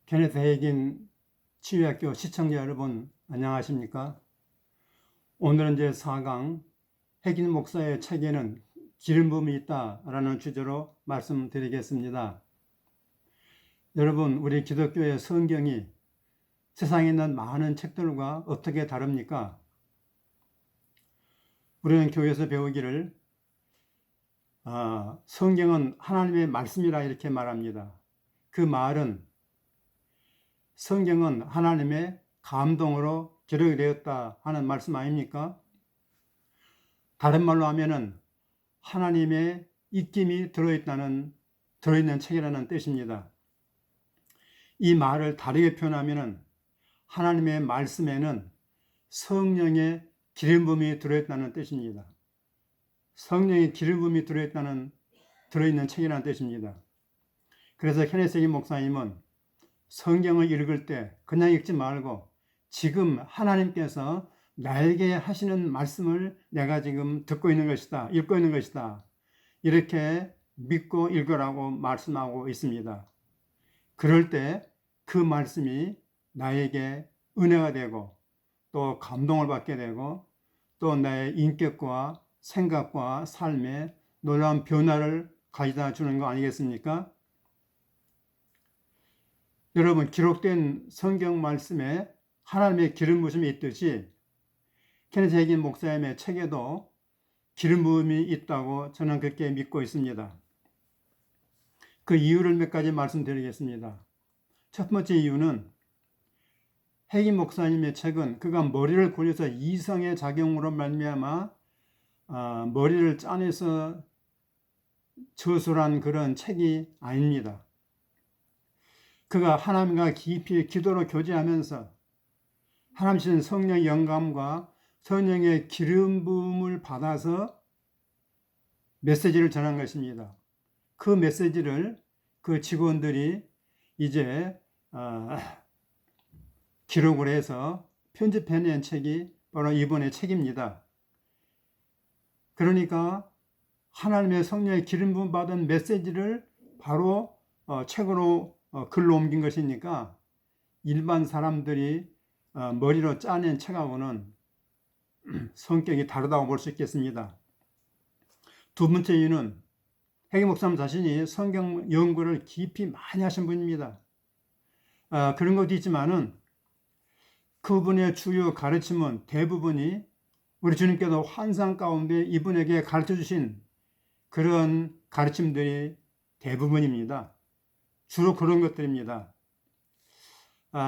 케네스 헤이긴 치유학교 시청자 여러분 안녕하십니까? 오늘은 제4강 헤긴 목사의 책에는 기름 부음이 있다라는 주제로 말씀드리겠습니다. 여러분, 우리 기독교의 성경이 세상에 있는 많은 책들과 어떻게 다릅니까? 우리는 교회에서 배우기를 성경은 하나님의 말씀이라 이렇게 말합니다. 그 말은 성경은 하나님의 감동으로 기록이 되었다 하는 말씀 아닙니까? 다른 말로 하면은 하나님의 입김이 들어있는 책이라는 뜻입니다. 이 말을 다르게 표현하면은 하나님의 말씀에는 성령의 기름 부음이 들어있다는 뜻입니다. 성령의 기름 부음이 들어있는 책이라는 뜻입니다. 그래서 케네스 헤긴 목사님은 성경을 읽을 때 그냥 읽지 말고 지금 하나님께서 나에게 하시는 말씀을 내가 지금 듣고 있는 것이다, 읽고 있는 것이다, 이렇게 믿고 읽으라고 말씀하고 있습니다. 그럴 때 그 말씀이 나에게 은혜가 되고 또 감동을 받게 되고 또 나의 인격과 생각과 삶에 놀라운 변화를 가져다 주는 거 아니겠습니까? 여러분, 기록된 성경 말씀에 하나님의 기름 부으심이 있듯이 케네스 헤긴 목사님의 책에도 기름 부음이 있다고 저는 그렇게 믿고 있습니다. 그 이유를 몇 가지 말씀드리겠습니다. 첫 번째 이유는 헤긴 목사님의 책은 그가 머리를 굴려서 이성의 작용으로 말미암아 머리를 짜내서 저술한 그런 책이 아닙니다. 그가 하나님과 깊이 기도로 교제하면서 하나님 주신 성령의 영감과 성령의 기름 부음을 받아서 메시지를 전한 것입니다. 그 메시지를 그 직원들이 이제 기록을 해서 편집해낸 책이 바로 이번의 책입니다. 그러니까 하나님의 성령의 기름 부음 받은 메시지를 바로 책으로 글로 옮긴 것이니까 일반 사람들이 머리로 짜낸 책하고는 성격이 다르다고 볼 수 있겠습니다. 두 번째 이유는 헤긴 목사님 자신이 성경 연구를 깊이 많이 하신 분입니다. 그런 것도 있지만은 그분의 주요 가르침은 대부분이 우리 주님께서 환상 가운데 이분에게 가르쳐 주신 그런 가르침들이 대부분입니다. 주로 그런 것들입니다.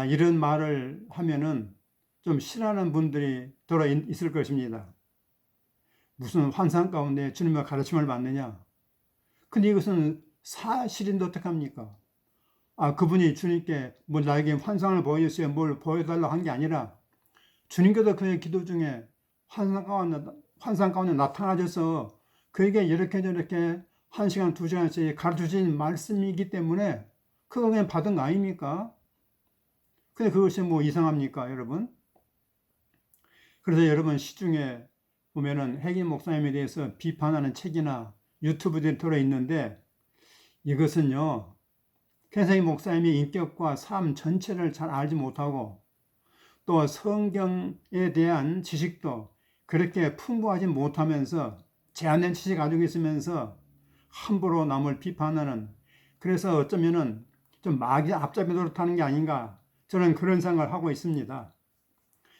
이런 말을 하면은 좀 싫어하는 분들이 들어 있을 것입니다. 무슨 환상 가운데 주님의 가르침을 받느냐? 근데 이것은 사실인데 어떡합니까? 그분이 주님께 뭐 나에게 환상을 보여주세요, 뭘 보여달라고 한 게 아니라 주님께서 그의 기도 중에 환상 가운데 나타나셔서 그에게 이렇게 저렇게 1시간, 2시간씩 가르쳐 주신 말씀이기 때문에 그거 그냥 받은 거 아닙니까? 근데 그것이 뭐 이상합니까, 여러분? 그래서 여러분 시중에 보면은 헤긴 목사님에 대해서 비판하는 책이나 유튜브들이 들어있는데 이것은요, 케네스 헤긴 목사님의 인격과 삶 전체를 잘 알지 못하고 또 성경에 대한 지식도 그렇게 풍부하지 못하면서 제한된 지식 가지고 있으면서 함부로 남을 비판하는, 그래서 어쩌면은 좀 마귀 앞잡이 노릇하는 게 아닌가, 저는 그런 생각을 하고 있습니다.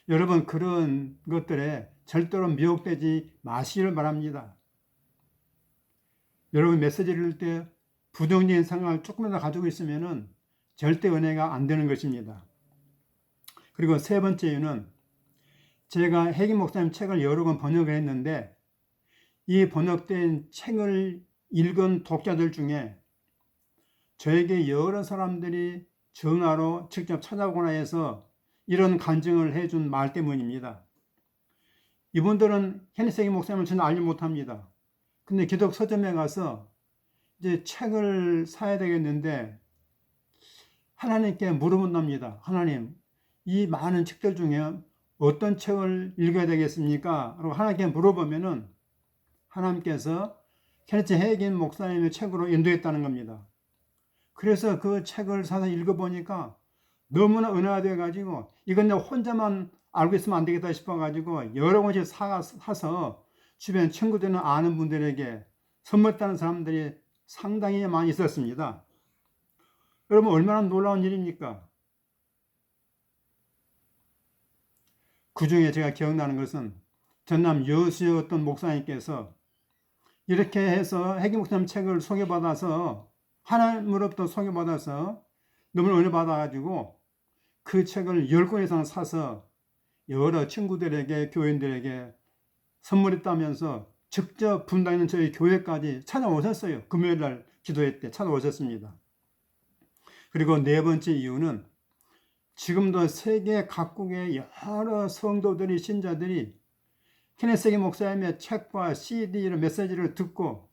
여러분, 그런 것들에 절대로 미혹되지 마시기를 바랍니다. 여러분, 메시지를 읽을 때 부정적인 생각을 조금이라도 가지고 있으면은 절대 은혜가 안 되는 것입니다. 그리고 세 번째 이유는 제가 헤긴 목사님 책을 여러 권 번역을 했는데 이 번역된 책을 읽은 독자들 중에 저에게 여러 사람들이 전화로 직접 찾아오거나 해서 이런 간증을 해준 말 때문입니다. 이분들은 케네스 헤긴 목사님을 저는 알지 못합니다. 근데 기독 서점에 가서 이제 책을 사야 되겠는데 하나님께 물어본답니다. 하나님, 이 많은 책들 중에 어떤 책을 읽어야 되겠습니까? 라고 하나님께 물어보면은 하나님께서 케네스 헤긴 목사님의 책으로 인도했다는 겁니다. 그래서 그 책을 사서 읽어보니까 너무나 은혜가 가지고 이건 내가 혼자만 알고 있으면 안 되겠다 싶어가지고 여러 권씩 사서 주변 친구들이나 아는 분들에게 선물했다는 사람들이 상당히 많이 있었습니다. 여러분, 얼마나 놀라운 일입니까? 그 중에 제가 기억나는 것은 전남 여수의 어떤 목사님께서 이렇게 해서 해기 목사님 책을 소개받아서 하나님으로부터 소개받아서 너무 은혜 받아가지고 그 책을 10권 이상 사서 여러 친구들에게 교인들에게 선물했다면서 직접 분당 있는 저희 교회까지 찾아오셨어요. 금요일 날 기도회 때 찾아오셨습니다. 그리고 네 번째 이유는 지금도 세계 각국의 여러 성도들이 신자들이 케네스 해기 목사님의 책과 CD 이런 메시지를 듣고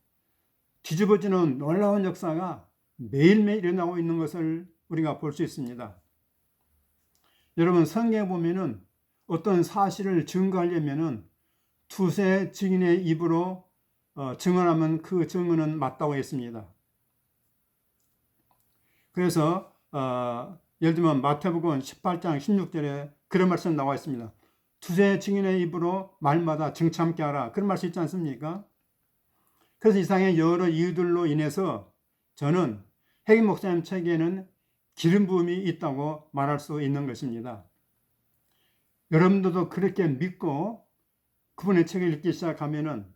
뒤집어지는 놀라운 역사가 매일매일 일어나고 있는 것을 우리가 볼 수 있습니다. 여러분, 성경에 보면은 어떤 사실을 증거하려면은 두세 증인의 입으로 증언하면 그 증언은 맞다고 했습니다. 그래서 예를 들면 마태복음 18장 16절에 그런 말씀 나와 있습니다. 두세 증인의 입으로 말마다 증참케 하라. 그런 말씀 있지 않습니까? 그래서 이상의 여러 이유들로 인해서 저는 해기 목사님 책에는 기름 부음이 있다고 말할 수 있는 것입니다. 여러분들도 그렇게 믿고 그분의 책을 읽기 시작하면은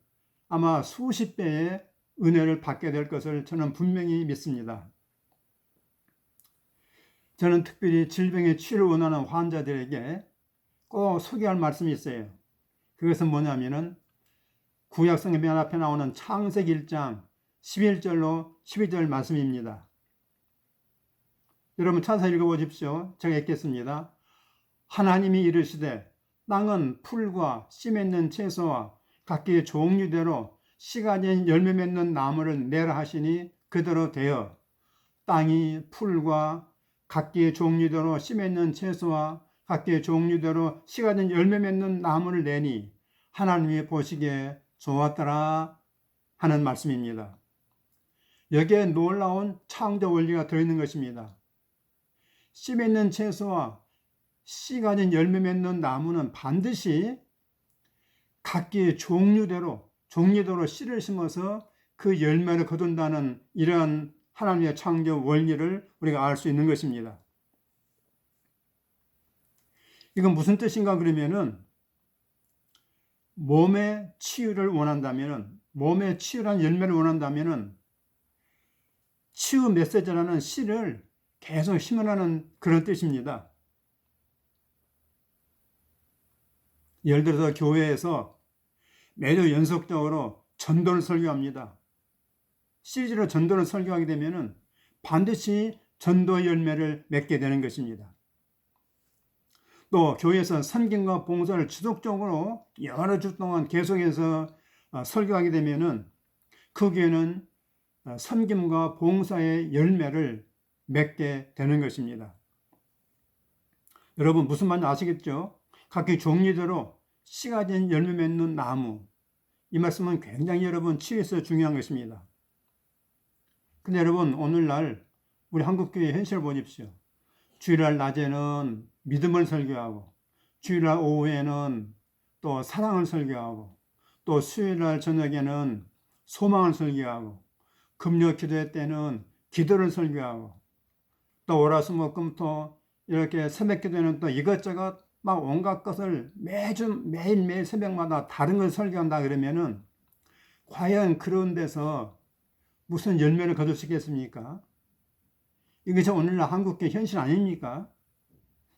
아마 수십 배의 은혜를 받게 될 것을 저는 분명히 믿습니다. 저는 특별히 질병의 치료를 원하는 환자들에게 꼭 소개할 말씀이 있어요. 그것은 뭐냐면은 구약성경 맨 앞에 나오는 창세기 1장 11절로 12절 말씀입니다. 여러분 찾아서 읽어보십시오. 제가 읽겠습니다. 하나님이 이르시되 땅은 풀과 씨 맺는 채소와 각기 종류대로 씨가 진 열매 맺는 나무를 내라 하시니 그대로 되어 땅이 풀과 각기 종류대로 씨 맺는 채소와 각기 종류대로 씨가 진 열매 맺는 나무를 내니 하나님이 보시기에 좋았더라 하는 말씀입니다. 여기에 놀라운 창조 원리가 들어있는 것입니다. 씨 맺는 채소와 씨 가진 열매 맺는 나무는 반드시 각기 종류대로 씨를 심어서 그 열매를 거둔다는 이러한 하나님의 창조 원리를 우리가 알 수 있는 것입니다. 이건 무슨 뜻인가 그러면은 몸의 치유를 원한다면은 몸의 치유란 열매를 원한다면은 치유 메시지라는 씨를 계속 심으라는 그런 뜻입니다. 예를 들어서 교회에서 매주 연속적으로 전도를 설교합니다. 시리즈로 전도를 설교하게 되면 반드시 전도 열매를 맺게 되는 것입니다. 또 교회에서 섬김과 봉사를 지속적으로 여러 주 동안 계속해서 설교하게 되면 그 교회는 섬김과 봉사의 열매를 맺게 되는 것입니다. 여러분 무슨 말인지 아시겠죠? 각기 종류대로 씨가 진 열매 맺는 나무, 이 말씀은 굉장히 여러분 치유에서 중요한 것입니다. 근데 여러분 오늘날 우리 한국교회 현실을 보십시오. 주일날 낮에는 믿음을 설교하고 주일날 오후에는 또 사랑을 설교하고 또 수요일날 저녁에는 소망을 설교하고 금요 기도회 때는 기도를 설교하고 또 월화수목금토 이렇게 새벽 기도회는 또 이것저것 막 온갖 것을 매일매일 새벽마다 다른 걸 설교한다 그러면은 과연 그런 데서 무슨 열매를 거둘 수 있겠습니까? 이것이 오늘날 한국의 현실 아닙니까?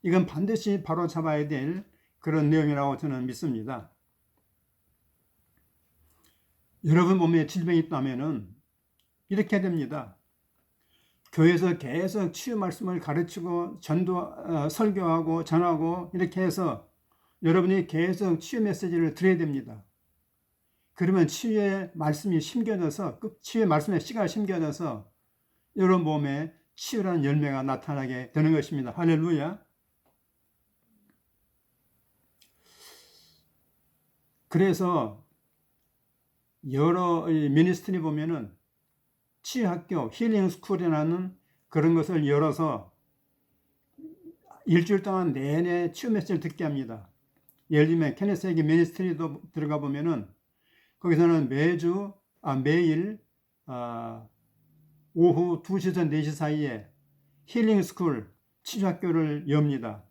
이건 반드시 바로 잡아야 될 그런 내용이라고 저는 믿습니다. 여러분 몸에 질병이 있다면은 이렇게 됩니다. 교회에서 계속 치유 말씀을 가르치고 설교하고 전하고 이렇게 해서 여러분이 계속 치유 메시지를 드려야 됩니다. 그러면 치유의 말씀이 심겨져서 치유의 말씀의 씨가 심겨져서 여러분 몸에 치유라는 열매가 나타나게 되는 것입니다. 할렐루야. 그래서 여러 미니스트리 보면은 치유학교, 힐링스쿨이라는 그런 것을 열어서 일주일 동안 내내 치유 메시지를 듣게 합니다. 예를 들면 케네스 해기 미니스트리도 들어가 보면은 거기서는 매일 오후 2시에서 4시 사이에 힐링 스쿨 치유학교를 엽니다.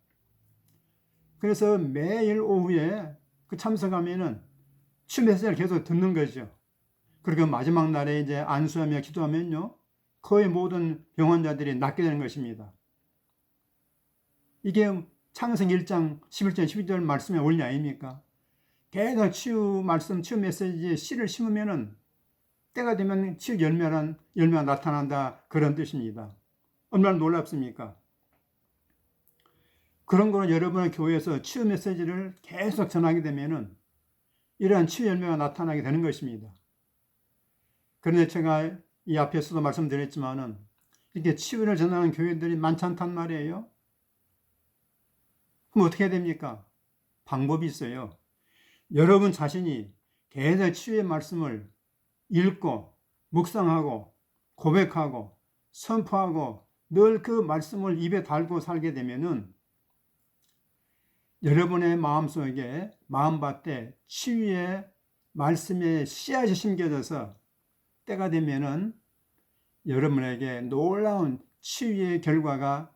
그래서 매일 오후에 그 참석하면은 치유 메시지를 계속 듣는 거죠. 그리고 마지막 날에 이제 안수하며 기도하면요, 거의 모든 병환자들이 낫게 되는 것입니다. 이게 창세기 1장 11절 12절 말씀의 원리 아닙니까? 계속 치유 말씀, 치유 메시지에 씨를 심으면은 때가 되면 치유 열매가 나타난다, 그런 뜻입니다. 얼마나 놀랍습니까? 그런 거는 여러분의 교회에서 치유 메시지를 계속 전하게 되면은 이러한 치유 열매가 나타나게 되는 것입니다. 그런데 제가 이 앞에서도 말씀드렸지만은 이렇게 치유를 전하는 교회들이 많지 않단 말이에요. 그럼 어떻게 해야 됩니까? 방법이 있어요. 여러분 자신이 계속 치유의 말씀을 읽고 묵상하고 고백하고 선포하고 늘 그 말씀을 입에 달고 살게 되면은 여러분의 마음속에 마음밭에 치유의 말씀의 씨앗이 심겨져서 때가 되면은 여러분에게 놀라운 치유의 결과가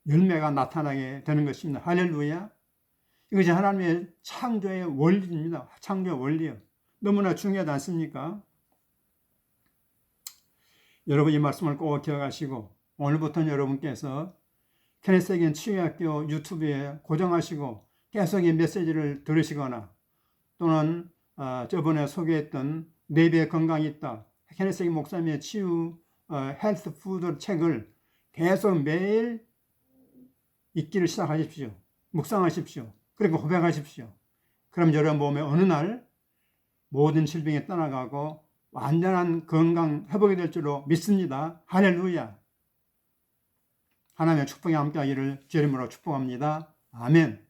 열매가 나타나게 되는 것입니다. 할렐루야. 이것이 하나님의 창조의 원리입니다. 창조의 원리요. 너무나 중요하지 않습니까? 여러분 이 말씀을 꼭 기억하시고 오늘부터는 여러분께서 케네스 해기 치유학교 유튜브에 고정하시고 계속 이 메시지를 들으시거나 또는 저번에 소개했던 네 배의 건강이 있다, 케네스 해기 목사님의 치유 헬스 푸드 책을 계속 매일 읽기를 시작하십시오. 묵상하십시오. 그리고 고백하십시오. 그럼 여러분 몸에 어느 날 모든 질병이 떠나가고 완전한 건강 회복이 될 줄로 믿습니다. 할렐루야. 하나님의 축복이 함께하기를 주의 이름으로 축복합니다. 아멘.